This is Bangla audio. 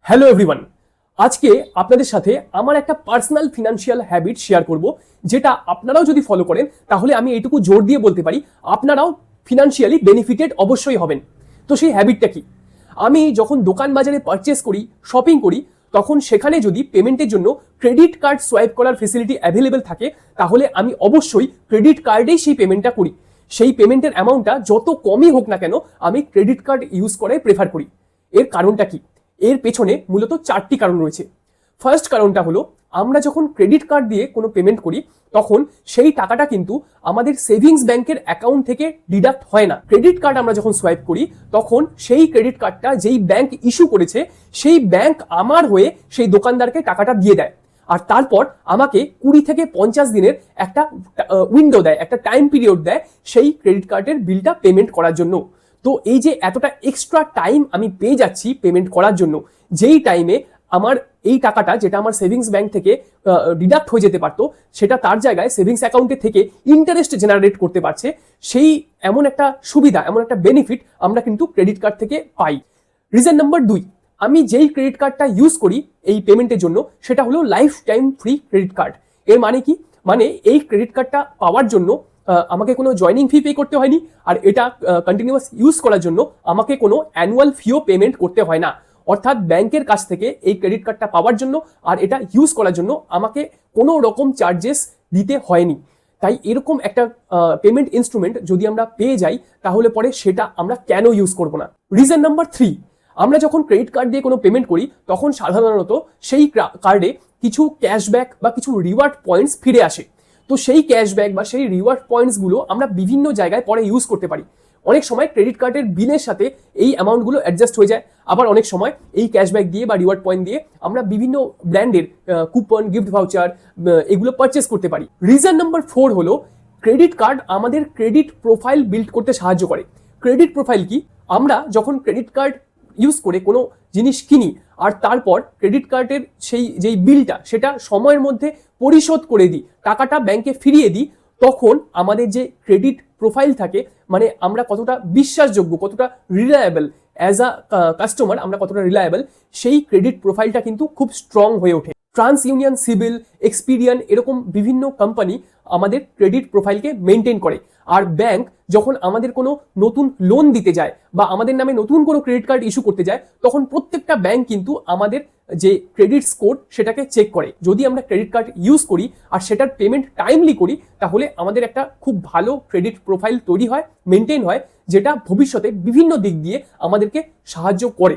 হ্যালো এভরিওয়ান, আজকে আপনাদের সাথে আমার একটা পার্সোনাল ফিনান্সিয়াল হ্যাবিট শেয়ার করব, যেটা আপনারাও যদি ফলো করেন তাহলে আমি এইটুকু জোর দিয়ে বলতে পারি আপনারাও ফিনান্সিয়ালি বেনিফিটেড অবশ্যই হবেন। তো সেই হ্যাবিটটা কি? আমি যখন দোকান বাজারে পারচেস করি, শপিং করি, তখন সেখানে যদি পেমেন্টের জন্য ক্রেডিট কার্ড সোয়াইপ করার ফেসিলিটি অ্যাভেলেবেল থাকে তাহলে আমি অবশ্যই ক্রেডিট কার্ডেই সেই পেমেন্টটা করি। সেই পেমেন্টের অ্যামাউন্টটা যত কমই হোক না কেন আমি ক্রেডিট কার্ড ইউজ করাই প্রেফার করি। এর কারণটা কি? এর পেছনে মূলত চারটি কারণ রয়েছে। ফার্স্ট কারণটা হলো, আমরা যখন ক্রেডিট কার্ড দিয়ে কোনো পেমেন্ট করি তখন সেই টাকাটা কিন্তু আমাদের সেভিংস ব্যাংকের অ্যাকাউন্ট থেকে ডিডাক্ট হয় না। ক্রেডিট কার্ড আমরা যখন সোয়াইপ করি তখন সেই ক্রেডিট কার্ডটা যেই ব্যাংক ইস্যু করেছে সেই ব্যাংক আমার হয়ে সেই দোকানদারকে টাকাটা দিয়ে দেয়, আর তারপর আমাকে 20 থেকে 50 দিনের একটা উইন্ডো দেয়, একটা টাইম পিরিয়ড দেয় সেই ক্রেডিট কার্ডের বিলটা পেমেন্ট করার জন্য। তো এই যে এতটা এক্সট্রা টাইম আমি পেয়ে যাচ্ছি পেমেন্ট করার জন্য, যেই টাইমে আমার এই টাকাটা যেটা আমার সেভিংস ব্যাংক থেকে ডিডাক্ট হয়ে যেতে পারতো সেটা তার জায়গায় সেভিংস অ্যাকাউন্টে থেকে ইন্টারেস্ট জেনারেট করতে পারছে, সেই এমন একটা সুবিধা, এমন একটা বেনিফিট আমরা কিন্তু ক্রেডিট কার্ড থেকে পাই। রিজন নাম্বার 2, আমি যেই ক্রেডিট কার্ডটা ইউজ করি এই পেমেন্টের জন্য সেটা হলো life time free credit card. এর মানে কি? মানে এই ক্রেডিট কার্ডটা পাওয়ার জন্য আমাকে কোনো জয়নিং ফি পে করতে হয়নি, আর এটা কন্টিনিউয়াস ইউজ করার জন্য আমাকে কোনো অ্যানুয়াল ফিও পেমেন্ট করতে হয় না। অর্থাৎ ব্যাংকের কাছ থেকে এই ক্রেডিট কার্ডটা পাওয়ার জন্য আর এটা ইউজ করার জন্য আমাকে কোনো রকম চার্জেস দিতে হয়নি। তাই এরকম একটা পেমেন্ট ইনস্ট্রুমেন্ট যদি আমরা পেয়ে যাই তাহলে পরে সেটা আমরা কেন ইউজ করব না। রিজন নাম্বার 3, আমরা যখন ক্রেডিট কার্ড দিয়ে কোনো পেমেন্ট করি তখন সাধারণত সেই কার্ডে কিছু ক্যাশব্যাক বা কিছু রিওয়ার্ড পয়েন্টস ফিরে আসে। তো সেই ক্যাশব্যাক বা সেই রিওয়ার্ড পয়েন্টসগুলো আমরা বিভিন্ন জায়গায় পরে ইউজ করতে পারি। অনেক সময় ক্রেডিট কার্ডের বিলের সাথে এই অ্যামাউন্টগুলো অ্যাডজাস্ট হয়ে যায়, আবার অনেক সময় এই ক্যাশব্যাক দিয়ে বা রিওয়ার্ড পয়েন্ট দিয়ে আমরা বিভিন্ন ব্র্যান্ডের কুপন, গিফট ভাউচার এগুলো পারচেস করতে পারি। রিজন নাম্বার 4 হলো, ক্রেডিট কার্ড আমাদের ক্রেডিট প্রোফাইল বিল্ড করতে সাহায্য করে। ক্রেডিট প্রোফাইল কি? আমরা যখন ক্রেডিট কার্ড ইউজ করে কোনো জিনিস কিনি আর তারপর ক্রেডিট কার্ডের যেই বিলটা সেটা সময়ের মধ্যে পরিশোধ করে দিই, টাকাটা ব্যাংকে ফিরিয়ে দিই, তখন আমাদের যে ক্রেডিট প্রোফাইল থাকে, মানে আমরা কতটা বিশ্বাসযোগ্য, কতটা রিলায়েবল অ্যাজ আ কাস্টমার, আমরা কতটা রিলায়েবল, সেই ক্রেডিট প্রোফাইলটা কিন্তু খুব স্ট্রং হয়ে ওঠে। ট্রান্স ইউনিয়ন, সিবিল, এক্সপিরিয়ান এরকম বিভিন্ন কোম্পানি আমাদের ক্রেডিট প্রোফাইলকে মেনটেন করে। আর ব্যাংক যখন আমাদের কোনো নতুন লোন দিতে যায় বা আমাদের নামে নতুন কোনো ক্রেডিট কার্ড ইস্যু করতে যায় তখন প্রত্যেকটা ব্যাংক কিন্তু আমাদের যে ক্রেডিট স্কোর সেটাকে চেক করে। যদি আমরা ক্রেডিট কার্ড ইউজ করি আর সেটার পেমেন্ট টাইমলি করি তাহলে আমাদের একটা খুব ভালো ক্রেডিট প্রোফাইল তৈরি হয়, মেনটেন হয়, যেটা ভবিষ্যতে বিভিন্ন দিক দিয়ে আমাদেরকে সাহায্য করে।